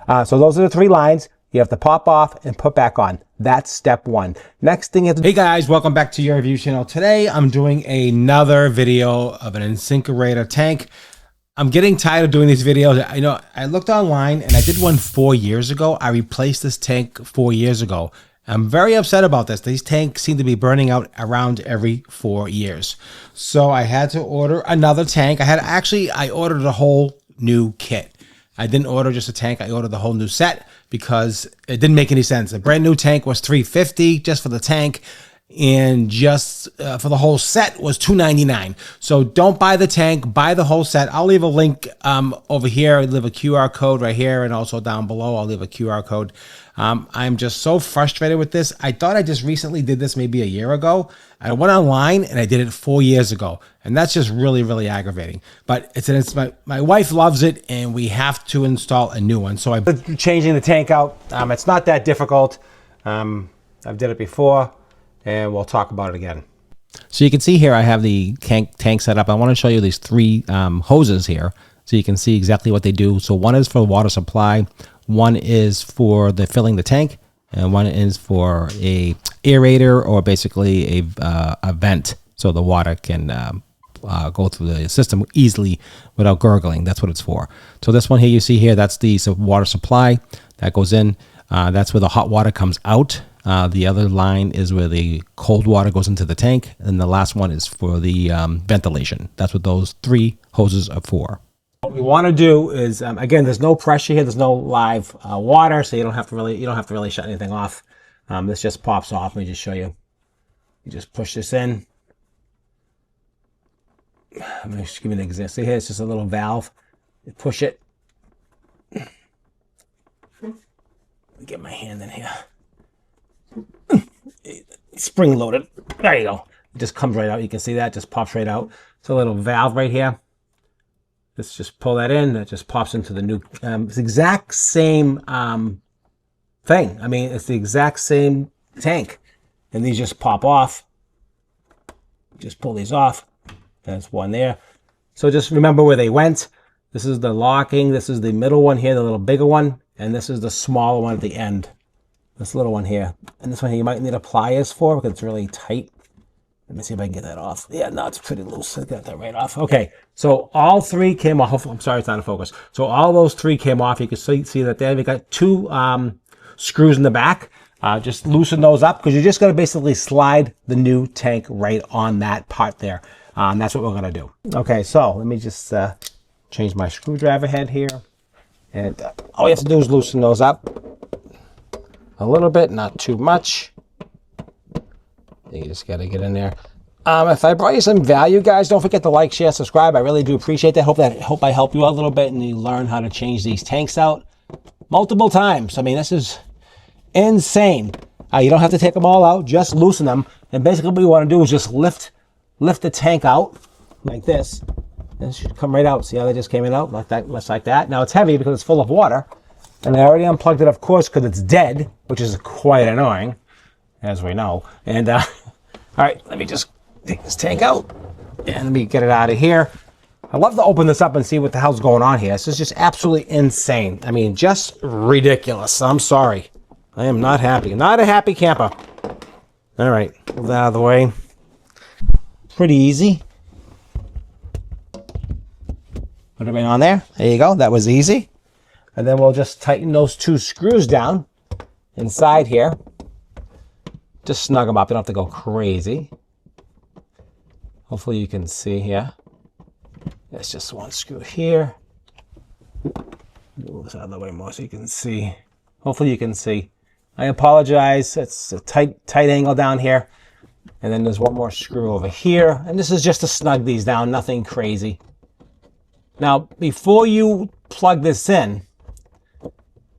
So those are the 3 lines. You have to pop off and put back on. That's step 1. Next thing is... Hey guys, welcome back to your review channel. Today I'm doing another video of an InSinkErator tank. I'm getting tired of doing these videos. I know I looked online and I did one 4 years ago. I replaced this tank 4 years ago. I'm very upset about this. These tanks seem to be burning out around every 4 years. So I had to order another tank. I ordered a whole new kit. I didn't order just a tank. I ordered the whole new set because it didn't make any sense. A brand new tank was $350 just for the tank, and just for the whole set was $299. So don't buy the tank, buy the whole set. I'll leave a link over here. I'll leave a QR code right here, and also down below I'll leave a QR code. I'm just so frustrated with this. I thought I just recently did this maybe a year ago. I went online and I did it 4 years ago, and that's just really, really aggravating. But my wife loves it, and we have to install a new one. So I'm changing the tank out. It's not that difficult. I've did it before, and we'll talk about it again. So you can see here I have the tank set up. I want to show you these 3 hoses here so you can see exactly what they do. So one is for water supply, one is for filling the tank, and one is for a aerator, or basically a vent, so the water can go through the system easily without gurgling. That's what it's for. So this one here you see here, that's the water supply that goes in. That's where the hot water comes out. The other line is where the cold water goes into the tank, and the last one is for the ventilation. That's what those 3 hoses are for. What we want to do is, again, there's no pressure here. There's no live water, so you don't have to really shut anything off. This just pops off. Let me just show you. You just push this in. I'm going to just give you an example. See here, it's just a little valve. You push it. Let me get my hand in here. Spring loaded. There you go. It just comes right out. You can see that just pops right out. It's a little valve right here. Let's just pull that in. That just pops into the new. It's the exact same thing. I mean, it's the exact same tank, and these just pop off. Just pull these off. There's one there. So just remember where they went. This is the locking. This is the middle one here, the little bigger one, and this is the smaller one at the end. This little one here, and this one here you might need a pliers for because it's really tight. Let me see if I can get that off. Yeah, no, it's pretty loose. I got that right off. Okay, so all 3 came off. I'm sorry, it's not in focus. So all those 3 came off. You can see that there. We got 2 screws in the back. Just loosen those up because you're just going to basically slide the new tank right on that part there. That's what we're going to do. Okay, so let me just change my screwdriver head here. And all you have to do is loosen those up a little bit, not too much. You just got to get in there. If I brought you some value, guys, don't forget to like, share, subscribe. I really do appreciate that. Hope I help you out a little bit and you learn how to change these tanks out multiple times. I mean, this is insane. You don't have to take them all out, just loosen them. And basically what you want to do is just lift the tank out like this. And it should come right out. See how they just came out like that, just like that. Now it's heavy because it's full of water. And I already unplugged it, of course, because it's dead, which is quite annoying, as we know. And all right, let me just take this tank out and let me get it out of here. I'd love to open this up and see what the hell's going on here. This is just absolutely insane. I mean, just ridiculous. I'm sorry. I am not happy. Not a happy camper. All right, move that out of the way. Pretty easy. Put it right on there. There you go. That was easy. And then we'll just tighten those 2 screws down inside here. Just snug them up. You don't have to go crazy. Hopefully you can see here. There's just 1 screw here. Move this out of the way more so you can see. Hopefully you can see. I apologize. It's a tight angle down here. And then there's 1 more screw over here. And this is just to snug these down. Nothing crazy. Now, before you plug this in,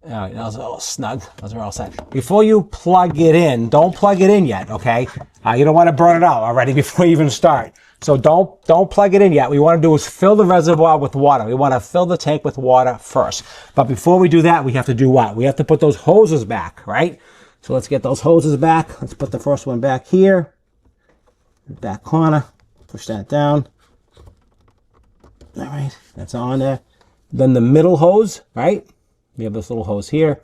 all right, those are all snug. Those are all set. Before you plug it in, don't plug it in yet, okay? You don't want to burn it out already before you even start. So don't plug it in yet. What we want to do is fill the reservoir with water. We want to fill the tank with water first. But before we do that, we have to do what? We have to put those hoses back, right? So let's get those hoses back. Let's put the first one back here. Back corner. Push that down. All right, that's on there. Then the middle hose, right? We have this little hose here.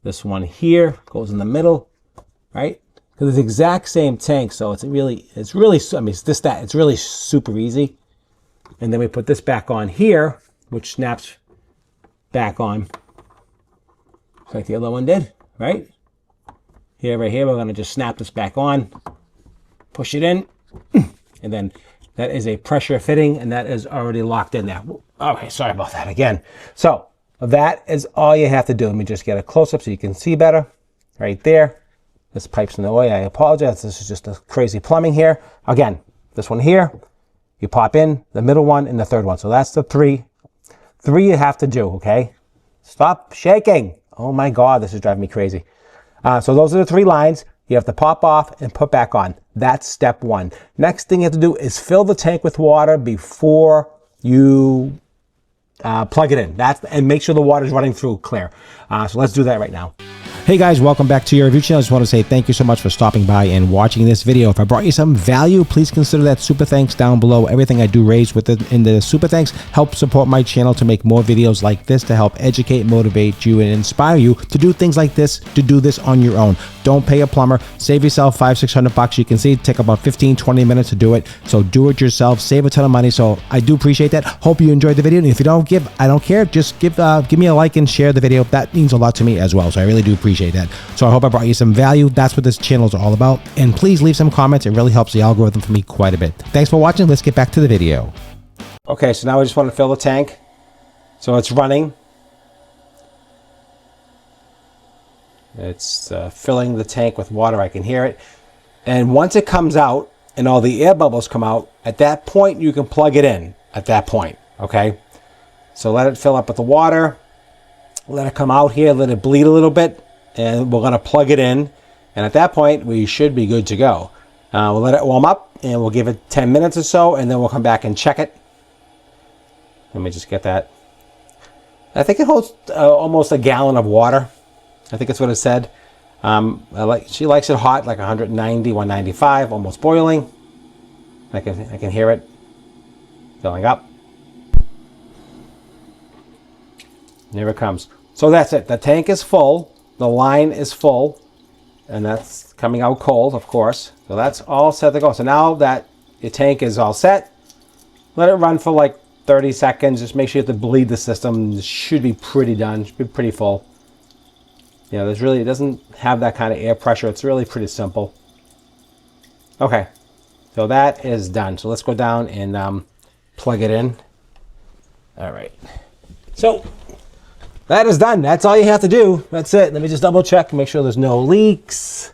This one here goes in the middle, right? Because it's the exact same tank, so it's really, I mean, it's really super easy. And then we put this back on here, which snaps back on, like the other one did, right? Here, right here, we're gonna just snap this back on, push it in, and then that is a pressure fitting, and that is already locked in there. Okay, sorry about that again. So that is all you have to do. Let me just get a close-up so you can see better. Right there. This pipe's in the way. I apologize. This is just a crazy plumbing here. Again, this one here, you pop in, the middle one, and the third one. So that's the three. Three you have to do, okay? Stop shaking. Oh my God, this is driving me crazy. So those are the 3 lines. You have to pop off and put back on. That's step 1. Next thing you have to do is fill the tank with water before you plug it in. And make sure the water is running through clear. So let's do that right now. Hey guys, welcome back to your review channel. I just want to say thank you so much for stopping by and watching this video. If I brought you some value, please consider that super thanks down below. Everything I do raise in the super thanks help support my channel to make more videos like this to help educate, motivate you, and inspire you to do things like this, to do this on your own. Don't pay a plumber. Save yourself $500-600. You can see it take about 15-20 minutes to do it. So do it yourself. Save a ton of money. So I do appreciate that. Hope you enjoyed the video. And if you don't give, I don't care. Just give me a like and share the video. That means a lot to me as well. So I really do appreciate that. So I hope I brought you some value. That's what this channel is all about. And please leave some comments. It really helps the algorithm for me quite a bit. Thanks for watching. Let's get back to the video. Okay, so now I just want to fill the tank. So it's running. It's filling the tank with water. I can hear it. And once it comes out and all the air bubbles come out, at that point you can plug it in at that point. Okay, so let it fill up with the water. Let it come out here, let it bleed a little bit, and we're going to plug it in. And at that point, we should be good to go. We'll let it warm up, and we'll give it 10 minutes or so, and then we'll come back and check it. Let me just get that. I think it holds almost a gallon of water. I think that's what it said. She likes it hot, like 190, 195, almost boiling. I can hear it filling up. Here it comes. So that's it. The tank is full. The line is full. And that's coming out cold, of course. So that's all set to go. So now that your tank is all set, let it run for like 30 seconds. Just make sure you have to bleed the system. It should be pretty done. It should be pretty full. You know, it doesn't have that kind of air pressure. It's really pretty simple. Okay. So that is done. So let's go down and plug it in. All right. So that is done. That's all you have to do. That's it. Let me just double check and make sure there's no leaks.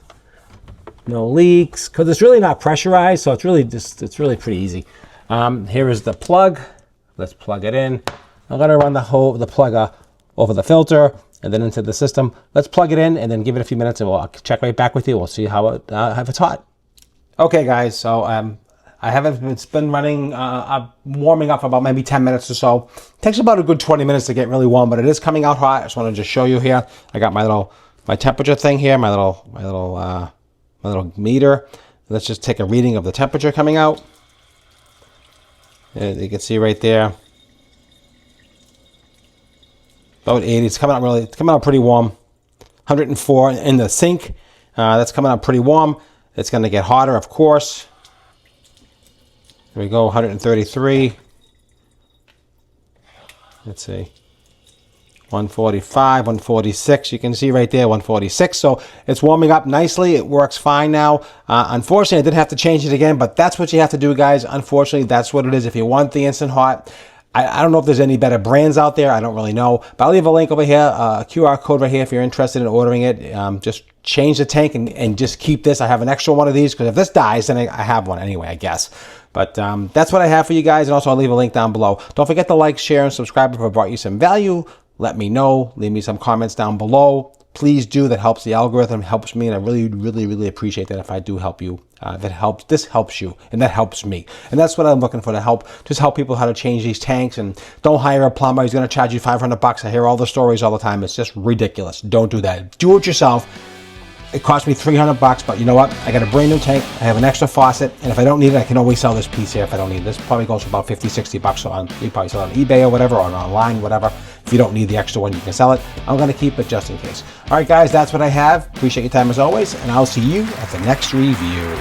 No leaks, because it's really not pressurized, so it's really pretty easy. Here is the plug. Let's plug it in. I'm gonna run the plug over the filter and then into the system. Let's plug it in and then give it a few minutes, and we'll check right back with you. We'll see how it's hot. Okay, guys. So it's been running, warming up for about maybe 10 minutes or so. It takes about a good 20 minutes to get really warm, but it is coming out hot. I just want to just show you here. I got my temperature thing here, my little meter. Let's just take a reading of the temperature coming out. You can see right there, about 80. It's coming out pretty warm. 104 in the sink. That's coming out pretty warm. It's going to get hotter, of course. There we go, 133. Let's see. 145, 146. You can see right there, 146. So it's warming up nicely. It works fine now. Unfortunately, I did have to change it again, but that's what you have to do, guys. Unfortunately, that's what it is. If you want the Instant Hot, I don't know if there's any better brands out there. I don't really know. But I'll leave a link over here, a QR code right here if you're interested in ordering it. Just change the tank and just keep this. I have an extra one of these because if this dies, then I have one anyway, I guess. But that's what I have for you guys. And also, I'll leave a link down below. Don't forget to like, share, and subscribe if I brought you some value. Let me know. Leave me some comments down below. Please do. That helps the algorithm, helps me, and I really, really, really appreciate that if I do help you. This helps you, and that helps me. And that's what I'm looking for, to help people how to change these tanks. And don't hire a plumber. He's going to charge you $500. I hear all the stories all the time. It's just ridiculous. Don't do that. Do it yourself. It cost me $300, but you know what? I got a brand new tank. I have an extra faucet, and if I don't need it, I can always sell this piece here if I don't need it. This probably goes for about $50, $60. So you probably sell it on eBay or whatever, or online, whatever. If you don't need the extra one, you can sell it. I'm going to keep it just in case. All right, guys, that's what I have. Appreciate your time as always, and I'll see you at the next review.